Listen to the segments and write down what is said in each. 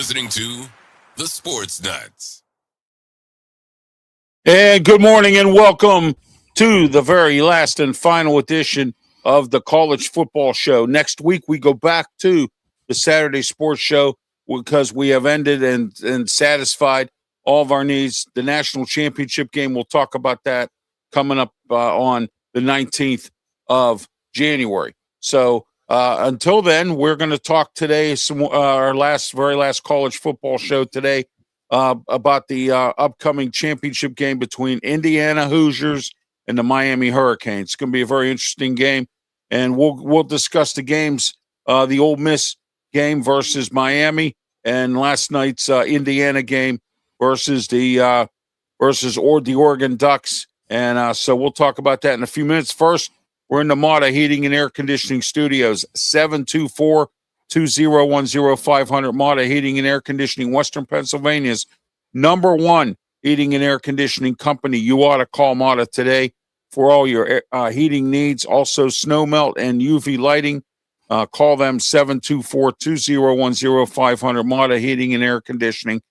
listening to The Sports Nuts. And good morning and welcome to the very last and final edition of the College Football Show. Next week, we go back to the Saturday Sports Show because we have ended and satisfied all of our needs. The National Championship game, we'll talk about that coming up on the 19th of January. So until then, we're going to talk today, our very last college football show today, about the upcoming championship game between Indiana Hoosiers and the Miami Hurricanes. It's going to be a very interesting game, and we'll discuss the games, the Ole Miss game versus Miami, and last night's Indiana game versus the Oregon Ducks. And so we'll talk about that in a few minutes. First, we're in the Mata Heating and Air Conditioning Studios, 724-2010-500. Mata Heating and Air Conditioning, Western Pennsylvania's number one heating and air conditioning company. You ought to call Mata today for all your heating needs. Also, snow melt and UV lighting. Call them 724-2010-500. Mata Heating and Air Conditioning.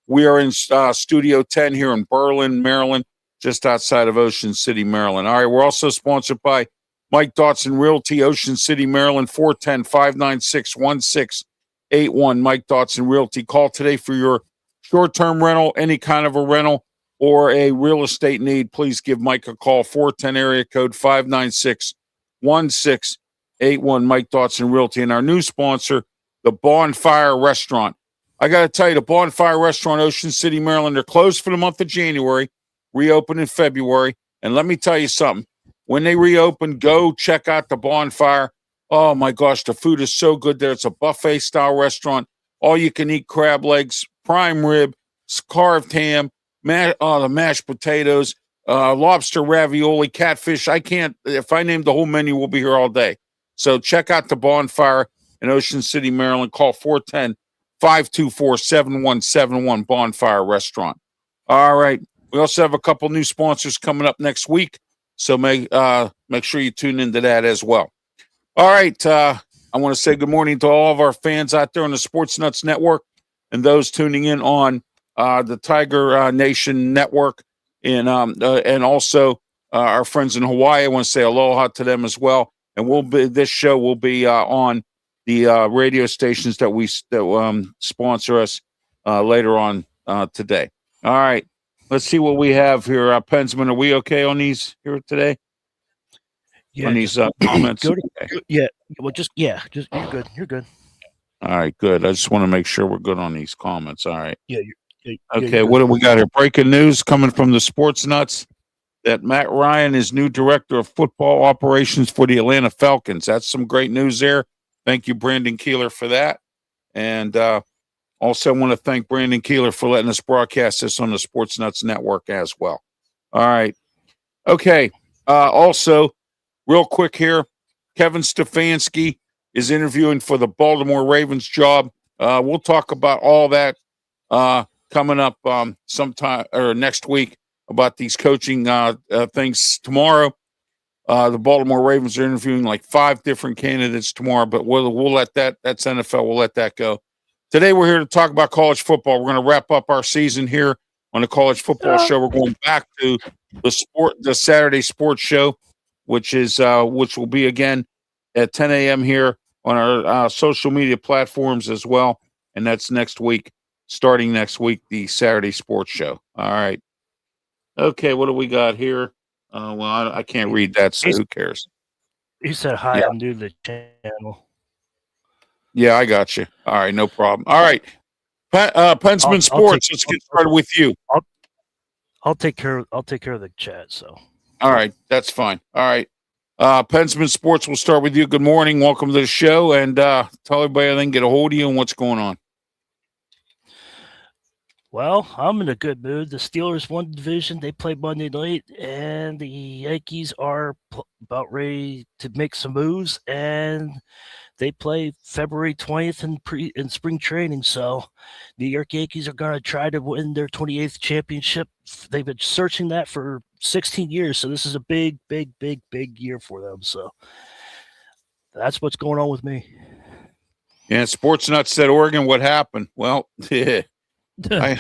We are in Studio 10 here in Berlin, Maryland, just outside of Ocean City, Maryland. All right, we're also sponsored by Mike Dotson Realty, Ocean City, Maryland, 410-596-1681. Mike Dotson Realty. Call today for your short-term rental, any kind of a rental, or a real estate need. Please give Mike a call, 410 area code 596-1681. Mike Dotson Realty. And our new sponsor, the Bonfire Restaurant. I got to tell you, the Bonfire Restaurant, Ocean City, Maryland, they're closed for the month of January, reopen in February. And let me tell you something. When they reopen, go check out the Bonfire. Oh, my gosh, the food is so good there. It's a buffet-style restaurant. All-you-can-eat crab legs, prime rib, carved ham, the mashed potatoes, lobster ravioli, catfish. If I name the whole menu, we'll be here all day. So check out the Bonfire in Ocean City, Maryland. Call 410-524-7171, Bonfire Restaurant. All right. We also have a couple new sponsors coming up next week. So make sure you tune into that as well. All right. I want to say good morning to all of our fans out there on the Sports Nuts Network and those tuning in on the Tiger Nation Network and also our friends in Hawaii. I want to say aloha to them as well. And this show will be on the radio stations that sponsor us later on today. All right. Let's see what we have here. Pensman, are we okay on these here today? Yeah, on these comments? You're good. You're good. All right, good. I just want to make sure we're good on these comments. All right. Okay, what do we got here? Breaking news coming from the Sports Nuts that Matt Ryan is new director of football operations for the Atlanta Falcons. That's some great news there. Thank you, Brandon Keeler, for that. And also, I want to thank Brandon Keeler for letting us broadcast this on the Sports Nuts Network as well. All right. Okay. Also, real quick here, Kevin Stefanski is interviewing for the Baltimore Ravens job. We'll talk about all that coming up sometime or next week about these coaching things tomorrow. The Baltimore Ravens are interviewing like 5 different candidates tomorrow, but we'll let that's NFL. We'll let that go. Today, we're here to talk about college football. We're going to wrap up our season here on the College Football Show. We're going back to the Saturday Sports Show, which will be again at 10 a.m. here on our social media platforms as well. And that's next week, starting next week, the Saturday Sports Show. All right. Okay, what do we got here? Well, I can't read that, so who cares? He said, hi, I'm new to the channel. Yeah, I got you. All right, no problem. All right, Pensman Sports. Let's get started with you. I'll take care of the chat. So, all right, that's fine. All right, Pensman Sports. We'll start with you. Good morning. Welcome to the show, and tell everybody they can get a hold of you and what's going on. Well, I'm in a good mood. The Steelers won the division. They played Monday night, and the Yankees are about ready to make some moves, and they play February 20th in spring training. So New York Yankees are going to try to win their 28th championship. They've been searching that for 16 years. So this is a big, big, big, big year for them. So that's what's going on with me. And Sports Nuts said, Oregon, what happened? Well, I'll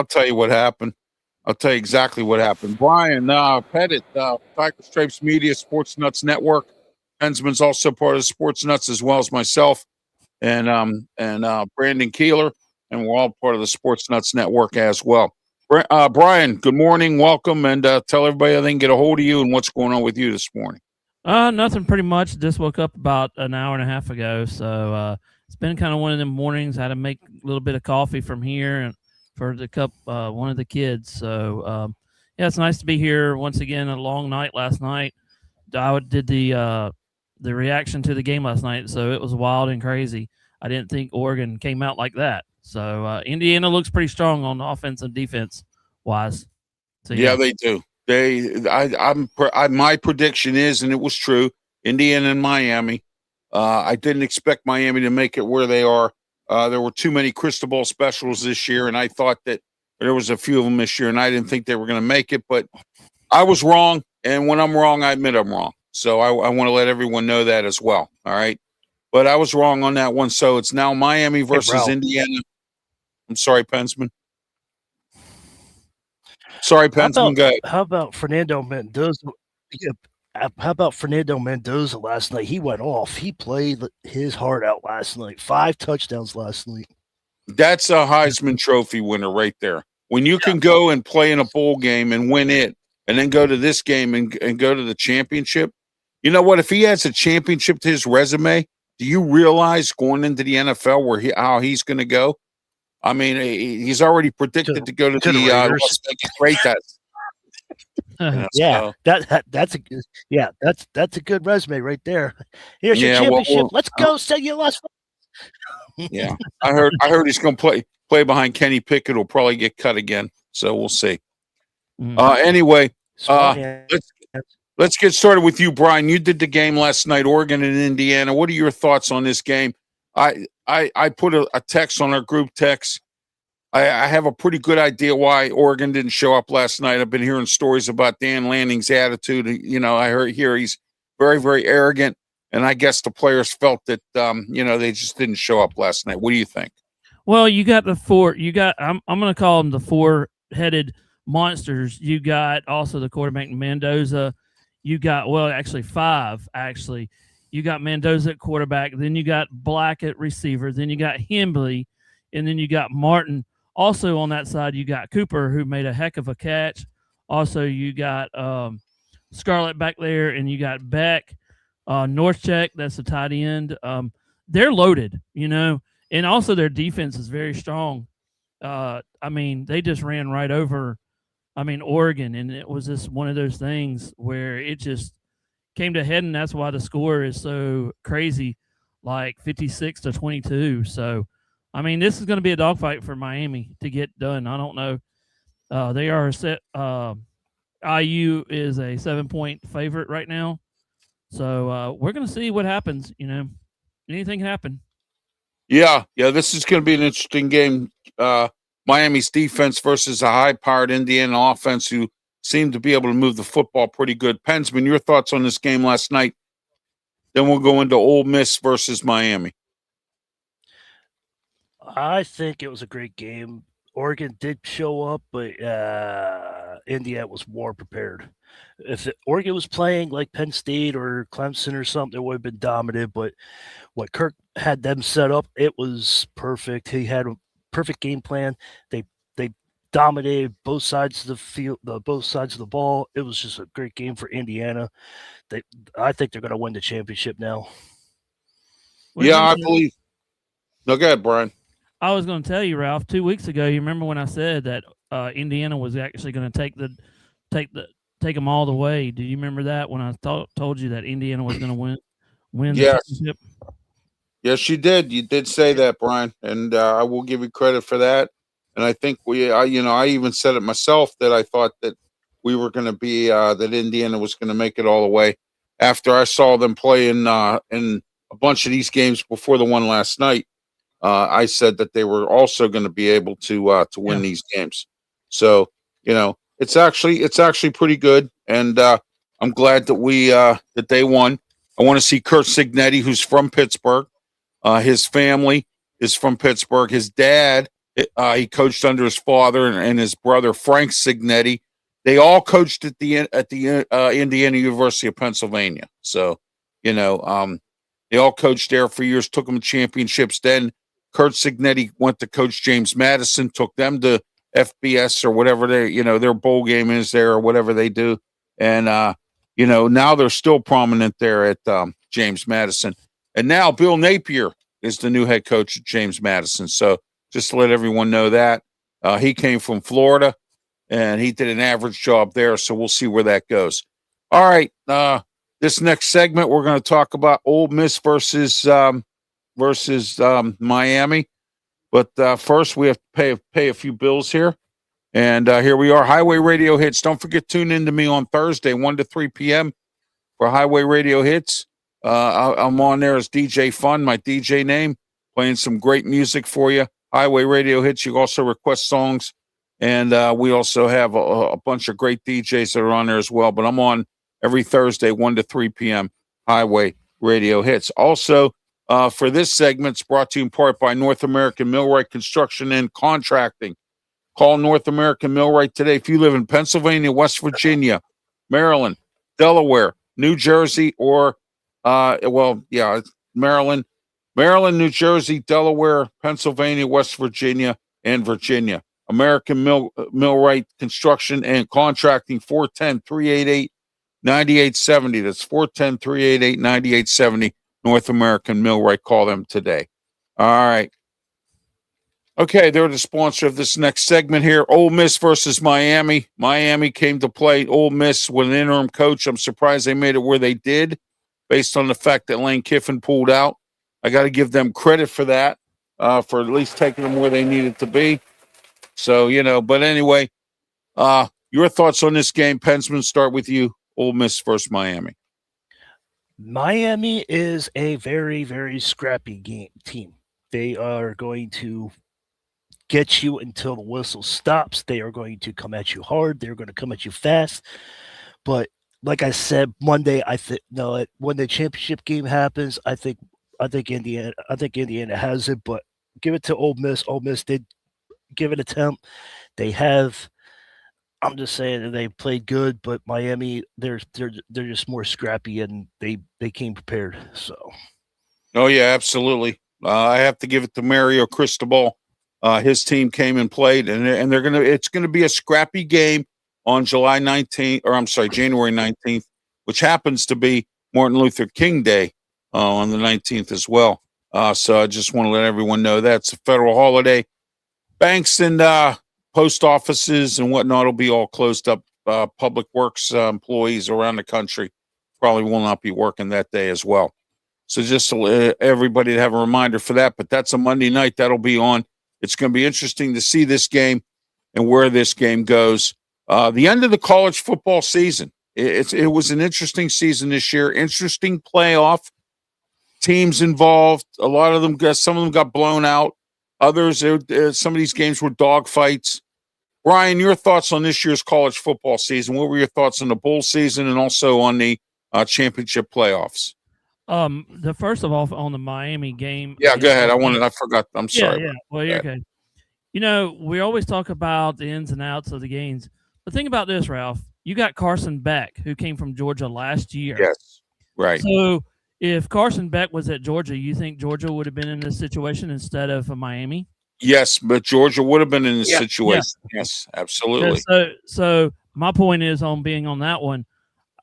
tell you what happened. I'll tell you exactly what happened. Brian Pettit, Tiger Stripes Media, Sports Nuts Network. Hensman's also part of Sports Nuts as well as myself and Brandon Keeler, and we're all part of the Sports Nuts Network as well. Brian, good morning, welcome, and tell everybody how they can get a hold of you and what's going on with you this morning. Nothing, pretty much. Just woke up about an hour and a half ago, so it's been kind of one of them mornings. I had to make a little bit of coffee from here and for the one of the kids. So yeah, it's nice to be here once again. A long night last night. I did the reaction to the game last night, so it was wild and crazy. I didn't think Oregon came out like that. So Indiana looks pretty strong on offense and defense wise. So yeah, they do. My prediction is, and it was true, Indiana and Miami. I didn't expect Miami to make it where they are. There were too many Cristobal specials this year, and I thought that there was a few of them this year, and I didn't think they were going to make it. But I was wrong, and when I'm wrong, I admit I'm wrong. So I want to let everyone know that as well. All right, but I was wrong on that one. So it's now Miami versus Indiana. I'm sorry, Pensman. Sorry, Pensman. Go ahead. How about Fernando Mendoza? Yeah, how about Fernando Mendoza last night? He went off. He played his heart out last night. 5 touchdowns last night. That's a Heisman Trophy winner right there. When you can go and play in a bowl game and win it, and then go to this game and go to the championship. You know what? If he has a championship to his resume, do you realize going into the NFL how he's going to go? I mean, he's already predicted to go to the Las Vegas Raiders. Yeah, that's a good resume right there. Here's your championship. Let's go, send you Las Vegas. Yeah, I heard he's going to play behind Kenny Pickett. Will probably get cut again, so we'll see. Anyway, let's get started with you, Brian. You did the game last night, Oregon and Indiana. What are your thoughts on this game? I put a text on our group text. I have a pretty good idea why Oregon didn't show up last night. I've been hearing stories about Dan Lanning's attitude. You know, I heard here he's very, very arrogant, and I guess the players felt that they just didn't show up last night. What do you think? Well, you got the four. You got I'm going to call them the four-headed monsters. You got also the quarterback Mendoza. You got actually 5. Actually, you got Mendoza at quarterback. Then you got Black at receiver. Then you got Hembley, and then you got Martin. Also on that side, you got Cooper, who made a heck of a catch. Also, you got Scarlett back there, and you got Beck, Northcheck. That's the tight end. They're loaded, and also their defense is very strong. I mean, they just ran right over, Oregon, and it was just one of those things where it just came to head, and that's why the score is so crazy, like 56-22. So, this is going to be a dogfight for Miami to get done. I don't know. They are set. IU is a 7-point favorite right now. So we're going to see what happens. Anything can happen. Yeah. This is going to be an interesting game. Miami's defense versus a high-powered Indiana offense who seemed to be able to move the football pretty good. Pensman, your thoughts on this game last night? Then we'll go into Ole Miss versus Miami. I think it was a great game. Oregon did show up, but Indiana was more prepared. If Oregon was playing like Penn State or Clemson or something, it would have been dominant. But what Kirk had them set up, it was perfect. He had a perfect game plan. They dominated both sides of the field, both sides of the ball. It was just a great game for Indiana. I think they're going to win the championship now. I believe. No, go ahead, Brian. I was going to tell you, Ralph, 2 weeks ago, you remember when I said that Indiana was actually going to take them all the way? Do you remember that when I told you that Indiana was going to win the championship? Yes, you did. You did say that, Brian, and I will give you credit for that. And I think I even said it myself that I thought that we were going to be that Indiana was going to make it all the way. After I saw them play in a bunch of these games before the one last night, I said that they were also going to be able to win these games. So it's actually pretty good, and I'm glad that that they won. I want to see Kurt Signetti, who's from Pittsburgh. His family is from Pittsburgh. His dad, he coached under his father and his brother Frank Signetti. They all coached at the Indiana University of Pennsylvania. So, they all coached there for years, took them to championships. Then Kurt Signetti went to coach James Madison, took them to FBS or whatever their bowl game is there or whatever they do. And, now they're still prominent there at James Madison. And now Bill Napier is the new head coach at James Madison. So just to let everyone know that. He came from Florida, and he did an average job there. So we'll see where that goes. All right. This next segment, we're going to talk about Ole Miss versus Miami. But first, we have to pay a few bills here. And here we are, Highway Radio Hits. Don't forget, tune in to me on Thursday, 1 to 3 p.m. for Highway Radio Hits. I'm on there as DJ Fun, my DJ name, playing some great music for you. Highway Radio Hits. You also request songs. And we also have a bunch of great DJs that are on there as well. But I'm on every Thursday, 1 to 3 p.m., Highway Radio Hits. Also, for this segment, it's brought to you in part by North American Millwright Construction and Contracting. Call North American Millwright today if you live in Pennsylvania, West Virginia, Maryland, Delaware, New Jersey, or Maryland, New Jersey, Delaware, Pennsylvania, West Virginia, and Virginia. American Millwright Construction and Contracting, 410-388-9870. That's 410-388-9870. North American Millwright. Call them today. All right. Okay, they're the sponsor of this next segment here. Ole Miss versus Miami. Miami came to play Ole Miss with an interim coach. I'm surprised they made it where they did, based on the fact that Lane Kiffin pulled out. I got to give them credit for that, for at least taking them where they needed to be. So, but anyway, your thoughts on this game, Pensman, start with you. Ole Miss versus Miami. Miami is a very, very scrappy team. They are going to get you until the whistle stops. They are going to come at you hard. They're going to come at you fast. But like I said, Monday, when the championship game happens, I think Indiana has it. But give it to Ole Miss. Ole Miss did give it a attempt. I'm just saying that they played good, but Miami, they're just more scrappy, and they came prepared. So, oh yeah, absolutely. I have to give it to Mario Cristobal. His team came and played, and it's gonna be a scrappy game on January 19th, which happens to be Martin Luther King Day on the 19th as well. So I just want to let everyone know that's a federal holiday. Banks and post offices and whatnot will be all closed up. Public works employees around the country probably will not be working that day as well. So just to everybody to have a reminder for that. But that's a Monday night. That'll be on. It's going to be interesting to see this game and where this game goes. The end of the college football season. It was an interesting season this year. Interesting playoff. Teams involved. A lot of them some of them got blown out. Others, some of these games were dogfights. Brian, your thoughts on this year's college football season? What were your thoughts on the bowl season and also on the championship playoffs? The first of all, on the Miami game. Yeah, go ahead. I forgot. I'm sorry. Yeah. Well, you're okay. We always talk about the ins and outs of the games. But think about this, Ralph. You got Carson Beck, who came from Georgia last year. Yes, right. So if Carson Beck was at Georgia, you think Georgia would have been in this situation instead of Miami? Yes, but Georgia would have been in this situation. Yeah. Yes, absolutely. Yeah, so my point is on being on that one,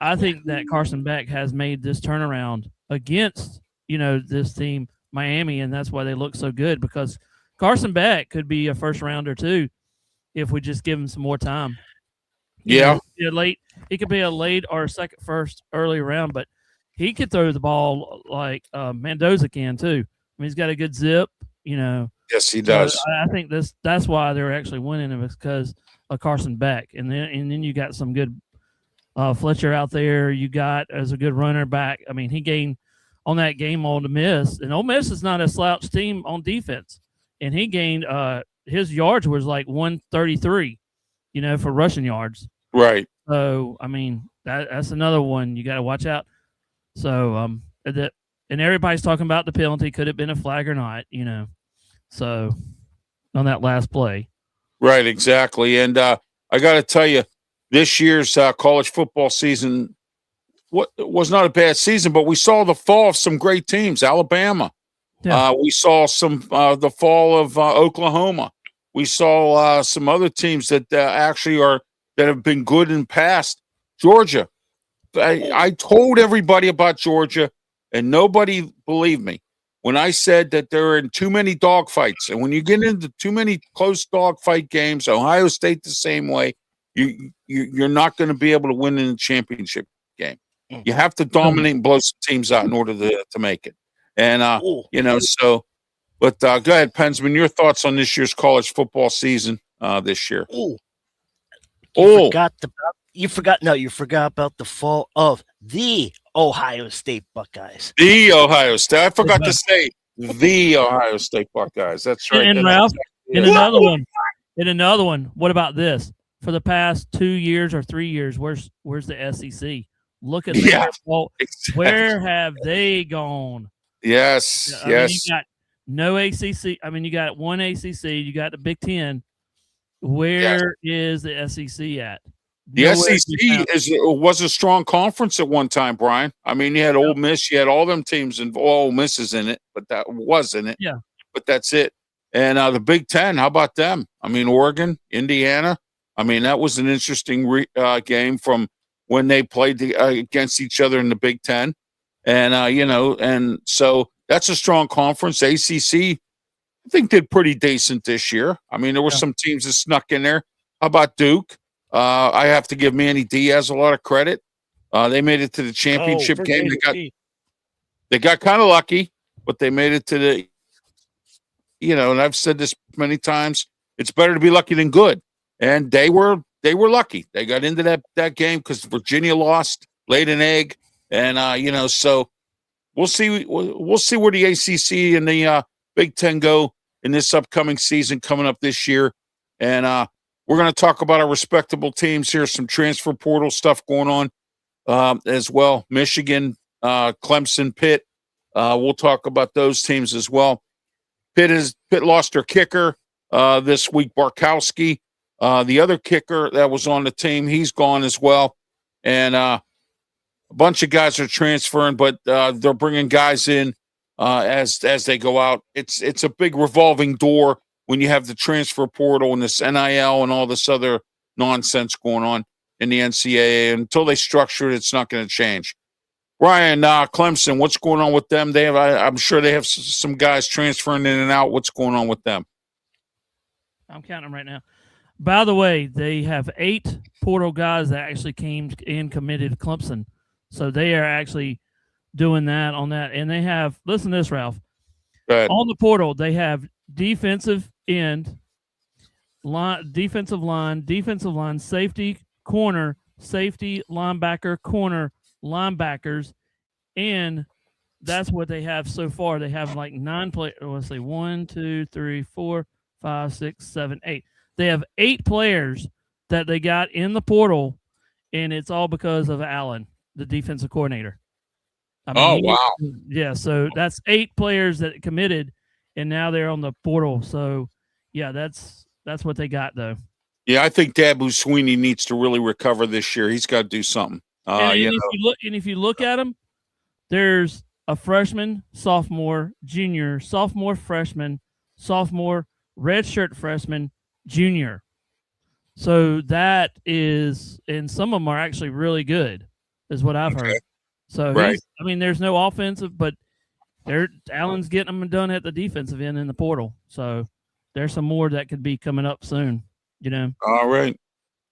I think that Carson Beck has made this turnaround against, this team, Miami, and that's why they look so good, because Carson Beck could be a first rounder too if we just give him some more time. Yeah. He could be a late or a first early round, but he could throw the ball like Mendoza can too. I mean, he's got a good zip, Yes, he does. So I think that's why they're actually winning it, because of Carson Beck, and then you got some good Fletcher out there. You got as a good runner back. I mean, he gained on that game on Ole Miss, and Ole Miss is not a slouch team on defense, and he gained his yards was like 133, for rushing yards. Right. So I mean that's another one you got to watch out. So and everybody's talking about the penalty. Could it have been a flag or not? So on that last play. Right, exactly. And I got to tell you, this year's college football season was not a bad season, but we saw the fall of some great teams. Alabama. Yeah. We saw the fall of Oklahoma. We saw some other teams that actually that have been good in past. Georgia. I told everybody about Georgia, and nobody believed me when I said that they're in too many dogfights. And when you get into too many close dogfight games, Ohio State the same way, you're not going to be able to win in the championship game. You have to dominate and blow some teams out in order to make it. And so. But go ahead, Pensman. Your thoughts on this year's college football season this year? You forgot about the fall of the Ohio State Buckeyes. The Ohio State. I forgot to say the Ohio State Buckeyes. That's right. And Ralph, in another one. What about this? For the past 2 years or 3 years, where's the SEC? Look at that. Exactly. Where have they gone? Yes. I mean, you got no ACC. I mean, you got one ACC. You got the Big Ten. Where is the SEC at? The SEC was a strong conference at one time, Brian. I mean, you had Ole Miss, you had all them teams, and Ole Miss is in it, but that was in it. Yeah. But that's it. And the Big Ten, how about them? I mean, Oregon, Indiana. I mean, that was an interesting game from when they played against each other in the Big Ten. And, and so that's a strong conference. ACC, I think, did pretty decent this year. I mean, there were some teams that snuck in there. How about Duke? I have to give Manny Diaz a lot of credit. They made it to the championship game. They got kind of lucky, but they made it to the, and I've said this many times, it's better to be lucky than good. And they were lucky. They got into that game because Virginia lost, laid an egg. And, so we'll see where the ACC and the Big Ten go in this upcoming season coming up this year. And we're going to talk about our respectable teams here, some transfer portal stuff going on as well. Michigan, Clemson, Pitt. We'll talk about those teams as well. Pitt lost their kicker this week, Barkowski. The other kicker that was on the team, he's gone as well. And a bunch of guys are transferring, but they're bringing guys in as they go out. It's a big revolving door when you have the transfer portal and this NIL and all this other nonsense going on in the NCAA. Until they structure it, it's not going to change. Ryan, Clemson, what's going on with them? I'm sure they have some guys transferring in and out. What's going on with them? I'm counting them right now. By the way, they have 8 portal guys that actually came in committed to Clemson. So they are actually doing that on that. And they have, listen to this, Ralph. On the portal, they have defensive end, defensive line, safety, corner, safety, linebacker, corner, linebackers. And that's what they have so far. They have like 9 players. Let's see, 1, 2, 3, 4, 5, 6, 7, 8. They have 8 players that they got in the portal, and it's all because of Allen, the defensive coordinator. Wow. Yeah, so that's 8 players that committed, and now they're on the portal. So, yeah, that's what they got, though. Yeah, I think Dabu Sweeney needs to really recover this year. He's got to do something. If you look at them, there's a freshman, sophomore, junior, sophomore, freshman, sophomore, redshirt freshman, junior. So that is, and some of them are actually really good, is what I've heard. So there's no offensive, but Allen's getting them done at the defensive end in the portal. So there's some more that could be coming up soon. All right.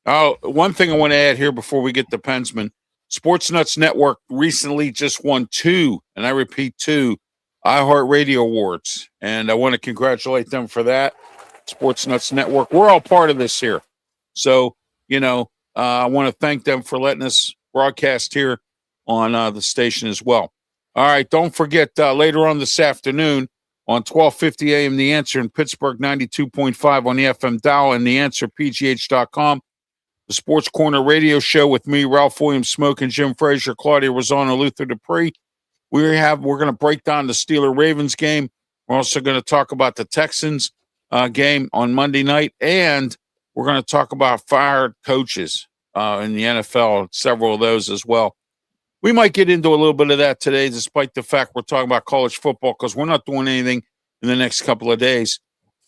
Oh, one thing I want to add here before we get to Pensman. Sports Nuts Network recently just won 2, and I repeat 2, iHeartRadio Awards. And I want to congratulate them for that. Sports Nuts Network. We're all part of this here. So, I want to thank them for letting us broadcast here on the station as well. All right. Don't forget later on this afternoon on 1250 AM, The Answer in Pittsburgh, 92.5 on the FM dial and TheAnswerPGH.com. The Sports Corner radio show with me, Ralph Williams, Smoke, and Jim Frazier, Claudia Rosano, Luther Dupree. we're going to break down the Steeler-Ravens game. We're also going to talk about the Texans game on Monday night, and we're going to talk about fired coaches in the NFL, several of those as well. We might get into a little bit of that today, despite the fact we're talking about college football, because we're not doing anything in the next couple of days,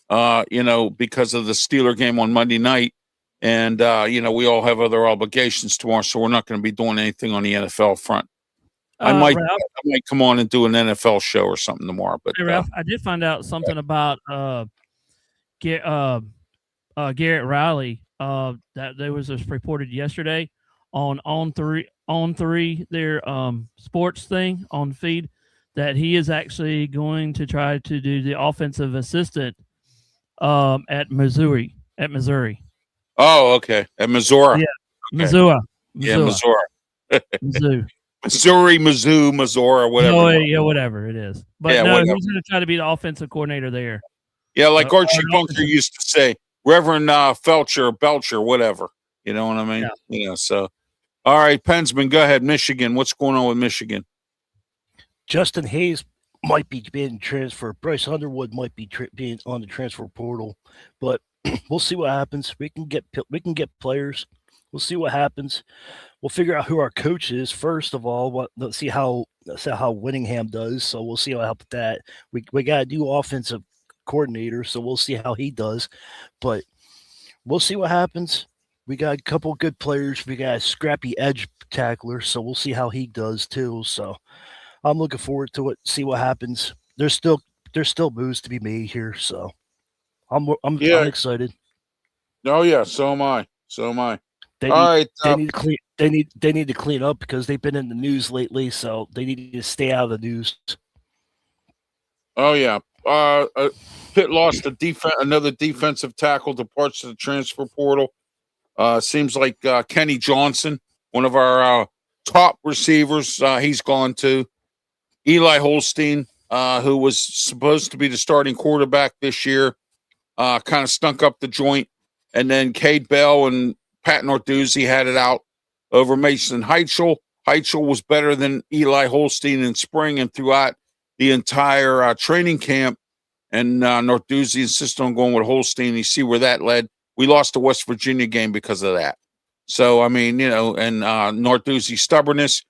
because of the Steeler game on Monday night. And, we all have other obligations tomorrow, so we're not going to be doing anything on the NFL front. I might come on and do an NFL show or something tomorrow. But hey, Ralph, I did find out something about Garrett Riley. That there was reported yesterday on three their sports thing on feed that he is actually going to try to do the offensive assistant at Missouri. Oh, okay. At Missouri. Yeah, okay. Missouri. Yeah, Missouri. Missouri. Missouri, whatever. Oh, yeah, whatever it is. But yeah, no, whatever. he's going to try to be the offensive coordinator there. Yeah, like Archie Bunker used to say, Reverend Felcher, Belcher, whatever. You know what I mean? Yeah. So, all right, Pensman, go ahead. Michigan. What's going on with Michigan? Justin Hayes might be being transferred. Bryce Underwood might be being on the transfer portal, but we'll see what happens. We can get players. We'll see what happens. We'll figure out who our coach is first of all. Let's see how Winningham does. So we'll see what happens with that. We got a new offensive coordinator, so we'll see how he does. But we'll see what happens. We got a couple good players. We got a scrappy edge tackler, so we'll see how he does too. So I'm looking forward to it. See what happens. There's still moves to be made here, so I'm excited. Oh yeah, so am I. They need to clean up because they've been in the news lately, so they need to stay out of the news. Oh yeah. Pitt lost another defensive tackle to parts of the transfer portal. Seems like Kenny Johnson, one of our top receivers, he's gone to. Eli Holstein, who was supposed to be the starting quarterback this year, kind of stunk up the joint. And then Cade Bell and Pat Narduzzi had it out over Mason Heitchel. Heitchel was better than Eli Holstein in spring and throughout the entire training camp. And Narduzzi insisted on going with Holstein. You see where that led. We lost the West Virginia game because of that. So, I mean, and Narduzzi's stubbornness.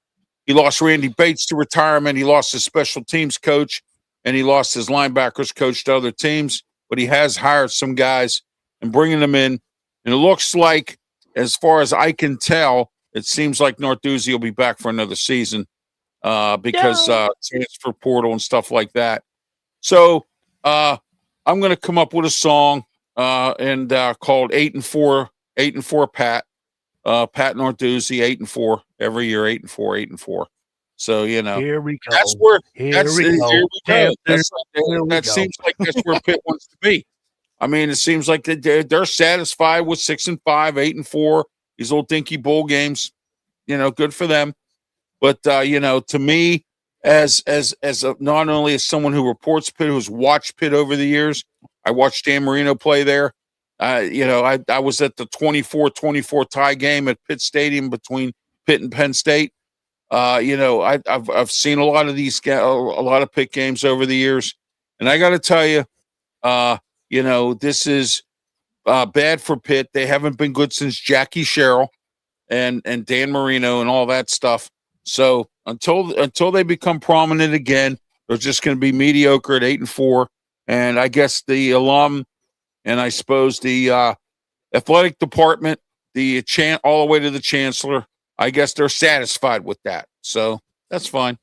He lost Randy Bates to retirement. He lost his special teams coach, and he lost his linebackers coach to other teams. But he has hired some guys and bringing them in. And it looks like, as far as I can tell, it seems like Narduzzi will be back for another season because transfer portal and stuff like that. So I'm going to come up with a song and called 8-4 Pat. Pat Narduzzi, 8-4 every year, 8-4. So here we go. That's where here we go. That seems like that's where Pitt wants to be. I mean, it seems like they're satisfied with 6-5, 8-4. These little dinky bowl games, good for them. But to me, as not only as someone who reports Pitt, who's watched Pitt over the years, I watched Dan Marino play there. I was at the 24-24 tie game at Pitt Stadium between Pitt and Penn State. I've seen a lot of Pitt games over the years, and I got to tell you, this is bad for Pitt. They haven't been good since Jackie Sherrill and Dan Marino and all that stuff. So until they become prominent again, they're just going to be mediocre at 8-4. And I guess the alum and I suppose the athletic department, all the way to the chancellor, I guess they're satisfied with that. So that's fine.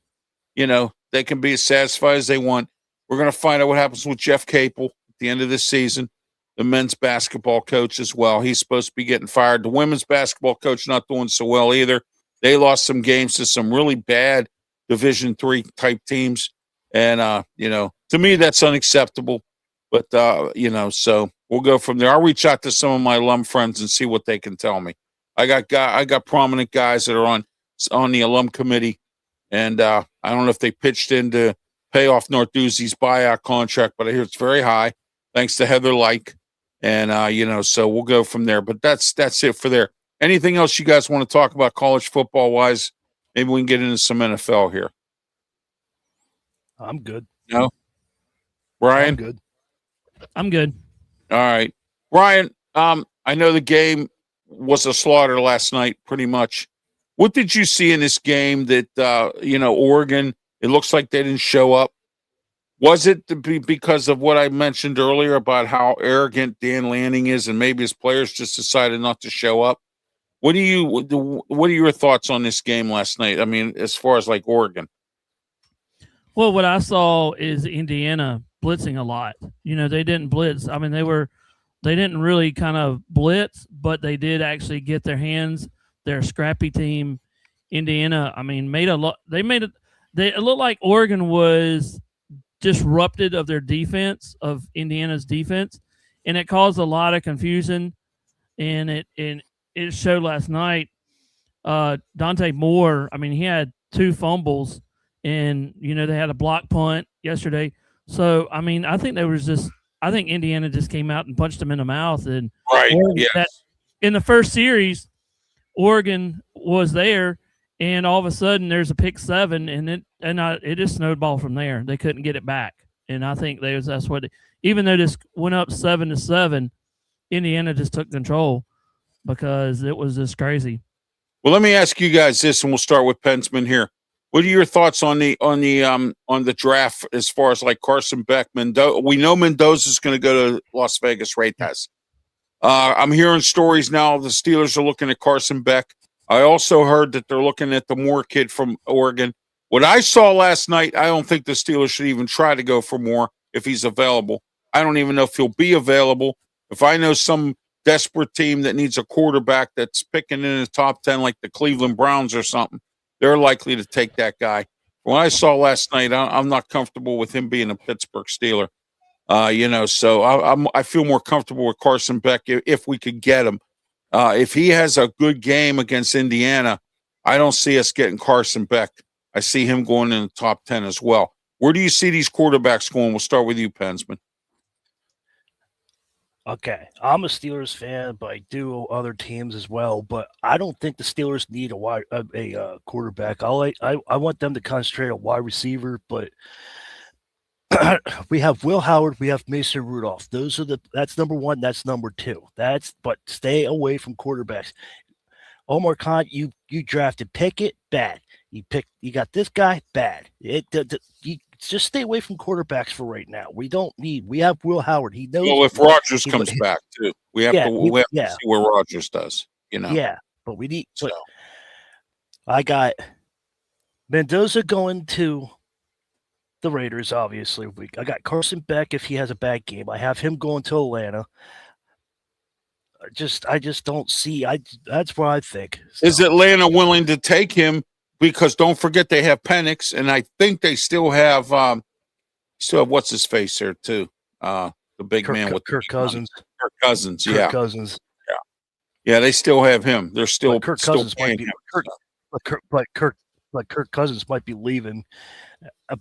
They can be as satisfied as they want. We're going to find out what happens with Jeff Capel at the end of this season, the men's basketball coach as well. He's supposed to be getting fired. The women's basketball coach not doing so well either. They lost some games to some really bad Division III type teams. And, to me, that's unacceptable. But, so we'll go from there. I'll reach out to some of my alum friends and see what they can tell me. I got prominent guys that are on the alum committee. And I don't know if they pitched in to pay off Narduzzi's buyout contract, but I hear it's very high, thanks to Heather Like. And, so we'll go from there. But that's it for there. Anything else you guys want to talk about college football wise? Maybe we can get into some NFL here. I'm good. No, I'm Brian. good. I'm good. All right, Brian. I know the game was a slaughter last night, pretty much. What did you see in this game that Oregon? It looks like they didn't show up. Was it because of what I mentioned earlier about how arrogant Dan Lanning is, and maybe his players just decided not to show up? What are your thoughts on this game last night? I mean, as far as like Oregon. Well, what I saw is Indiana blitzing a lot. They didn't blitz. I mean, they didn't really kind of blitz, but they did actually get their hands. They're a scrappy team. Indiana, I mean, made a lot. It looked like Oregon was disrupted of their defense, of Indiana's defense, and it caused a lot of confusion. And it showed last night. Dante Moore, I mean, he had 2 fumbles, and they had a block punt yesterday. So I mean, I think Indiana just came out and punched them in the mouth. And Right. Yes. In the first series, Oregon was there, and all of a sudden there's a pick 7, and it just snowballed from there. They couldn't get it back, and I think that's what. Even though this went up 7-7, Indiana just took control because it was just crazy. Well, let me ask you guys this, and we'll start with Pensman here. What are your thoughts on the draft as far as like Carson Beck, Mendoza? We know Mendoza's going to go to Las Vegas. Ray has. I'm hearing stories now. The Steelers are looking at Carson Beck. I also heard that they're looking at the Moore kid from Oregon. What I saw last night, I don't think the Steelers should even try to go for Moore if he's available. I don't even know if he'll be available. If I know some desperate team that needs a quarterback that's picking in the top 10, like the Cleveland Browns or something, they're likely to take that guy. When I saw last night, I'm not comfortable with him being a Pittsburgh Steeler. So I feel more comfortable with Carson Beck if we could get him. If he has a good game against Indiana, I don't see us getting Carson Beck. I see him going in the top 10 as well. Where do you see these quarterbacks going? We'll start with you, Pensman. Okay, I'm a Steelers fan, but I do other teams as well. But I don't think the Steelers need a quarterback. I want them to concentrate on wide receiver. But we have Will Howard, we have Mason Rudolph. That's number 1. That's number 2. But stay away from quarterbacks. Omar Khan, you drafted Pickett, bad. You got this guy, bad. You just stay away from quarterbacks for right now. We have Will Howard. He knows. Well, if Rodgers comes back too, we have to see where Rodgers does. Yeah, but we need. So. I got Mendoza going to the Raiders. Obviously, I got Carson Beck if he has a bad game. I have him going to Atlanta. I just don't see. That's what I think. So. Is Atlanta willing to take him? Because don't forget they have Penix, and I think they still have what's his face there too, the big man with Kirk Cousins. Kirk Cousins, Kirk Cousins. Yeah. They still have him. They're still Kirk still Cousins paying might be, him. Kirk Cousins might be leaving.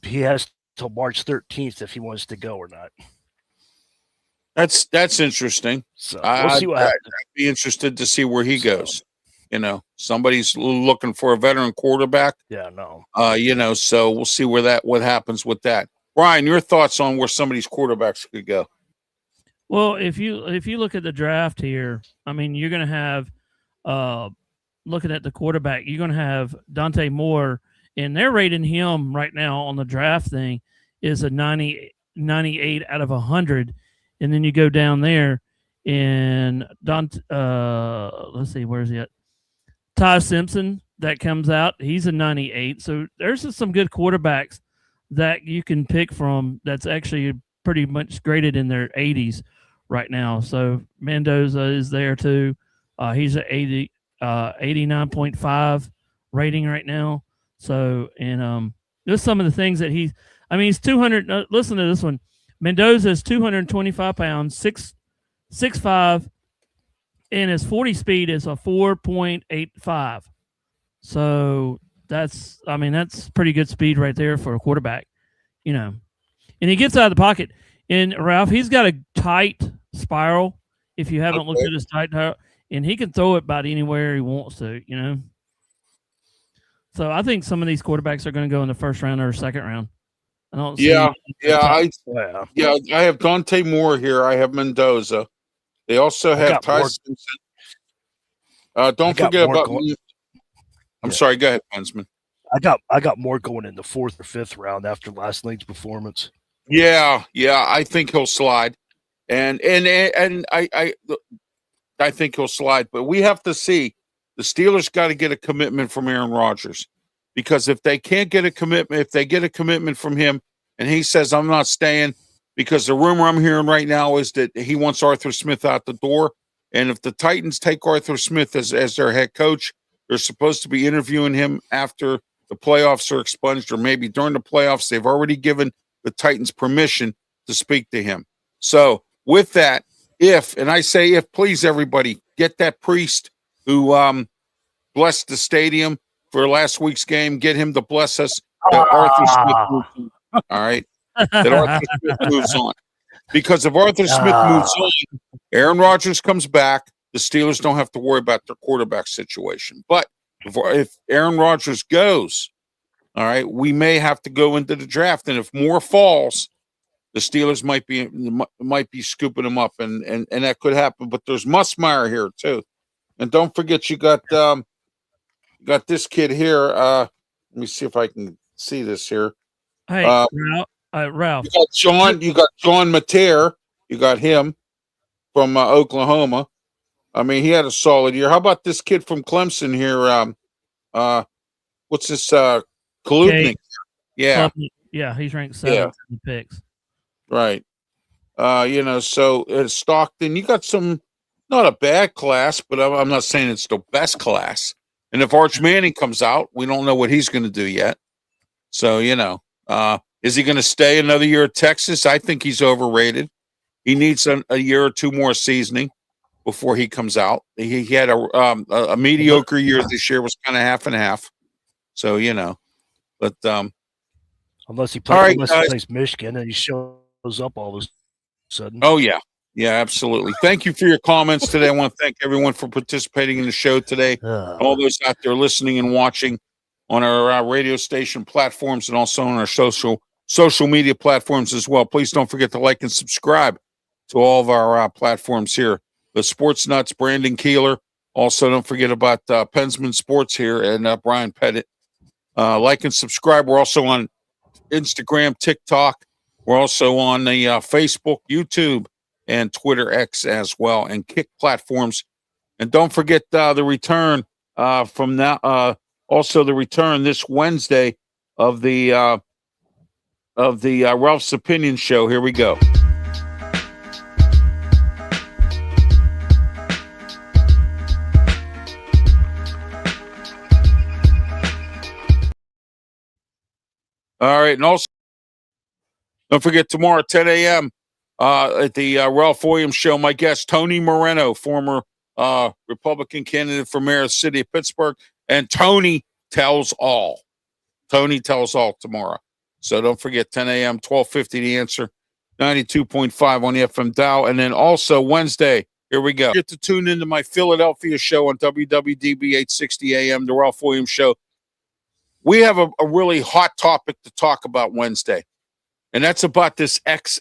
He has till March 13th if he wants to go or not. That's interesting. So we'll see what happens. I'd be interested to see where he goes. Somebody's looking for a veteran quarterback. Yeah, no. So we'll see what happens with that. Brian, your thoughts on where some of these quarterbacks could go? Well, if you look at the draft here, I mean, you're going to have looking at the quarterback, you're going to have Dante Moore, and they're rating him right now on the draft thing is a 98 out of 100, and then you go down there and let's see, where's he at? Ty Simpson, that comes out. He's a 98. So there's just some good quarterbacks that you can pick from that's actually pretty much graded in their 80s right now. So Mendoza is there too. He's at 89.5 rating right now. So, and there's some of the things that he's 200. Listen to this one. Mendoza is 225 pounds, 6'5", and his 40 speed is a 4.85. So that's pretty good speed right there for a quarterback, And he gets out of the pocket. And Ralph, he's got a tight spiral. If you haven't looked at his tight, and he can throw it about anywhere he wants to, So I think some of these quarterbacks are going to go in the first round or second round. I don't Yeah, see. yeah, I have Dante Moore here. I have Mendoza. They also have got Ty more- Simpson. I Don't got forget more about. going- I'm Yeah. sorry. Go ahead, Pensman. I got more going in the 4th or 5th round after last night's performance. Yeah, I think he'll slide, and I think he'll slide. But we have to see. The Steelers got to get a commitment from Aaron Rodgers, because if they can't get a commitment, if they get a commitment from him, and he says I'm not staying, because the rumor I'm hearing right now is that he wants Arthur Smith out the door, and if the Titans take Arthur Smith as their head coach, they're supposed to be interviewing him after the playoffs are expunged, or maybe during the playoffs. They've already given the Titans permission to speak to him. So with that, and I say if, please everybody get that priest who blessed the stadium for last week's game, get him to bless us that Arthur Smith moves on. All right. That Arthur Smith moves on. Because if Arthur Smith moves on, Aaron Rodgers comes back, the Steelers don't have to worry about their quarterback situation. But if Aaron Rodgers goes, all right, we may have to go into the draft. And if Moore falls, the Steelers might be scooping him up, and that could happen. But there's Musmeyer here too, and don't forget you got this kid here. Let me see if I can see this here. Hey, Ralph. You got John Mateer. You got him from Oklahoma. I mean, he had a solid year. How about this kid from Clemson here? What's this? Kalubnik. Yeah. Yeah, he's ranked 7th in the picks. Right. So Stockton, you got some, not a bad class, but I'm not saying it's the best class. And if Arch Manning comes out, we don't know what he's going to do yet. So, is he going to stay another year at Texas? I think he's overrated. He needs a year or two more seasoning before he comes out. He had a mediocre year this year, was kind of half and half. So, but unless he plays Michigan and he shows up all of a sudden. Oh, yeah. Yeah, absolutely. Thank you for your comments today. I want to thank everyone for participating in the show today. All those out there listening and watching on our radio station platforms, and also on our social media platforms as well. Please don't forget to like and subscribe to all of our platforms here. The Sports Nuts, Brandon Keeler. Also, don't forget about Pensman Sports here and Brian Pettit. Like and subscribe. We're also on Instagram, TikTok. We're also on the Facebook, YouTube, and Twitter X as well, and Kick platforms. And don't forget the return from now. Also, the return this Wednesday of the Ralph's Opinion Show. Here we go. All right, and also don't forget tomorrow at 10 a.m. At the Ralph Williams Show. My guest Tony Moreno, former Republican candidate for mayor of the city of Pittsburgh, and Tony tells all. Tony tells all tomorrow. So don't forget 10 a.m. 1250 The Answer, 92.5 on the FM dial, and then also Wednesday. Here we go. Get to tune into my Philadelphia show on WWDB 860 AM, the Ralph Williams Show. We have a really hot topic to talk about Wednesday, and that's about this ICE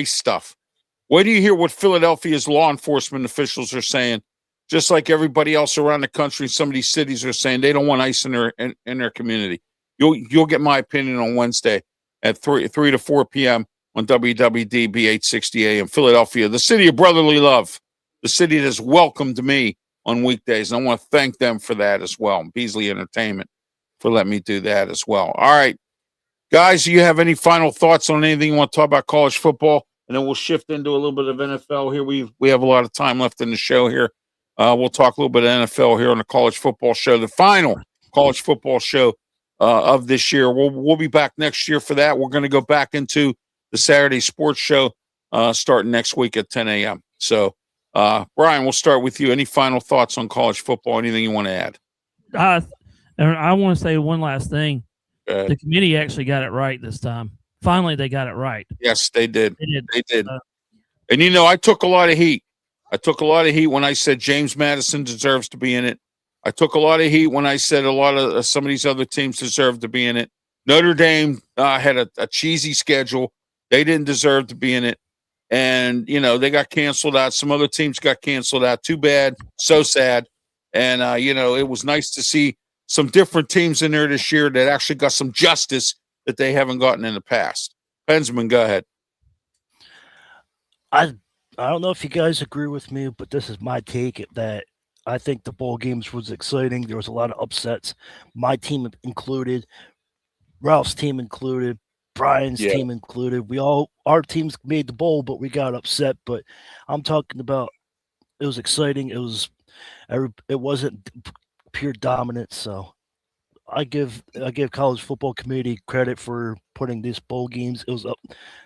stuff. Wait do you hear what Philadelphia's law enforcement officials are saying? Just like everybody else around the country, some of these cities are saying they don't want ICE in their community. You'll get my opinion on Wednesday at 3 to 4 p.m. on WWDB 860 AM, Philadelphia, the city of brotherly love, the city that has welcomed me on weekdays. And I want to thank them for that as well. Beasley Entertainment for letting me do that as well. All right, guys, do you have any final thoughts on anything you want to talk about college football? And then we'll shift into a little bit of NFL here. We have a lot of time left in the show here. We'll talk a little bit of NFL here on the college football show, the final college football show of this year. We'll be back next year for that. We're going to go back into the Saturday sports show starting next week at 10 a.m. So, Brian, we'll start with you. Any final thoughts on college football? Anything you want to add? I want to say one last thing. The committee actually got it right this time. Finally, they got it right. Yes, they did. They did. And, I took a lot of heat. I took a lot of heat when I said James Madison deserves to be in it. I took a lot of heat when I said some of these other teams deserve to be in it. Notre Dame had a cheesy schedule. They didn't deserve to be in it. And, they got canceled out. Some other teams got canceled out. Too bad. So sad. And, it was nice to see some different teams in there this year that actually got some justice that they haven't gotten in the past. Bensman, go ahead. I don't know if you guys agree with me, but this is my take that I think the bowl games was exciting. There was a lot of upsets. My team included, Ralph's team included, Brian's team included. Our teams made the bowl, but we got upset. But I'm talking about it was exciting. It wasn't pure dominance. So I give college football committee credit for putting these bowl games. It was up.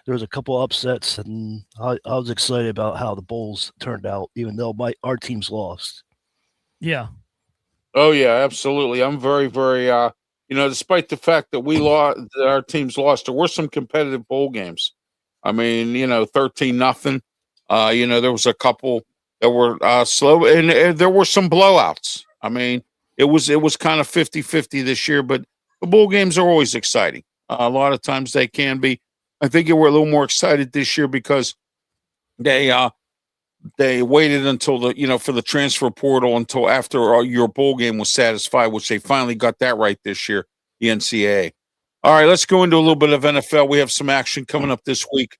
There was a couple upsets, and I was excited about how the bowls turned out, even though our teams lost. Yeah. Oh yeah, absolutely. I'm very, very. Despite the fact that that our teams lost, there were some competitive bowl games. I mean, 13-0. There was a couple that were slow, and there were some blowouts. I mean, it was kind of 50-50 this year, but the bowl games are always exciting. A lot of times they can be. I think they were a little more excited this year because they waited until for the transfer portal until after your bowl game was satisfied, which they finally got that right this year, the NCAA. All right, let's go into a little bit of NFL. We have some action coming up this week.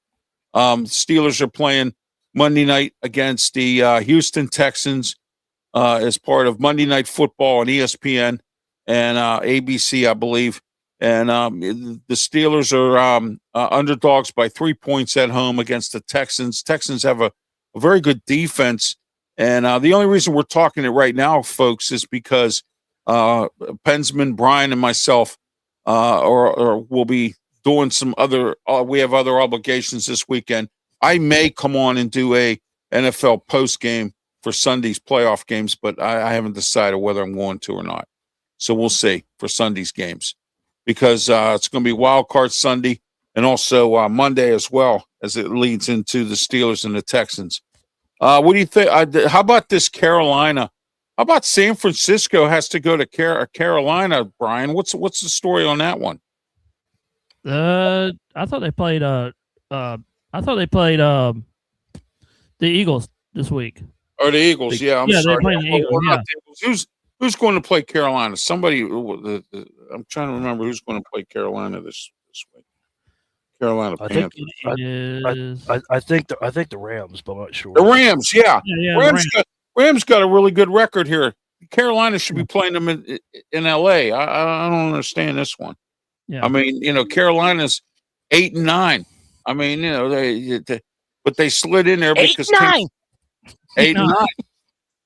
Steelers are playing Monday night against the Houston Texans as part of Monday Night Football on ESPN and ABC, I believe. And the Steelers are underdogs by 3 points at home against the Texans. Texans have a very good defense. And the only reason we're talking it right now, folks, is because Pensman, Brian, and myself or will be doing some other we have other obligations this weekend. I may come on and do a NFL post game for Sunday's playoff games, but I haven't decided whether I'm going to or not. So we'll see for Sunday's games because it's going to be Wild Card Sunday and also Monday as well as it leads into the Steelers and the Texans. What do you think? How about this Carolina? How about San Francisco has to go to Carolina, Brian? What's the story on that one? I thought they played the Eagles this week. Or the Eagles, yeah. I'm sorry. They're playing the Eagles. Yeah. The Eagles. Who's going to play Carolina? Somebody. I'm trying to remember who's going to play Carolina this week. Carolina Panthers. I think the Rams, but I'm not sure. The Rams, yeah. Rams got a really good record here. Carolina should be playing them in L.A. I don't understand this one. Yeah. I mean, Carolina's 8-9. I mean, but they slid in there because 8-9. 8-9.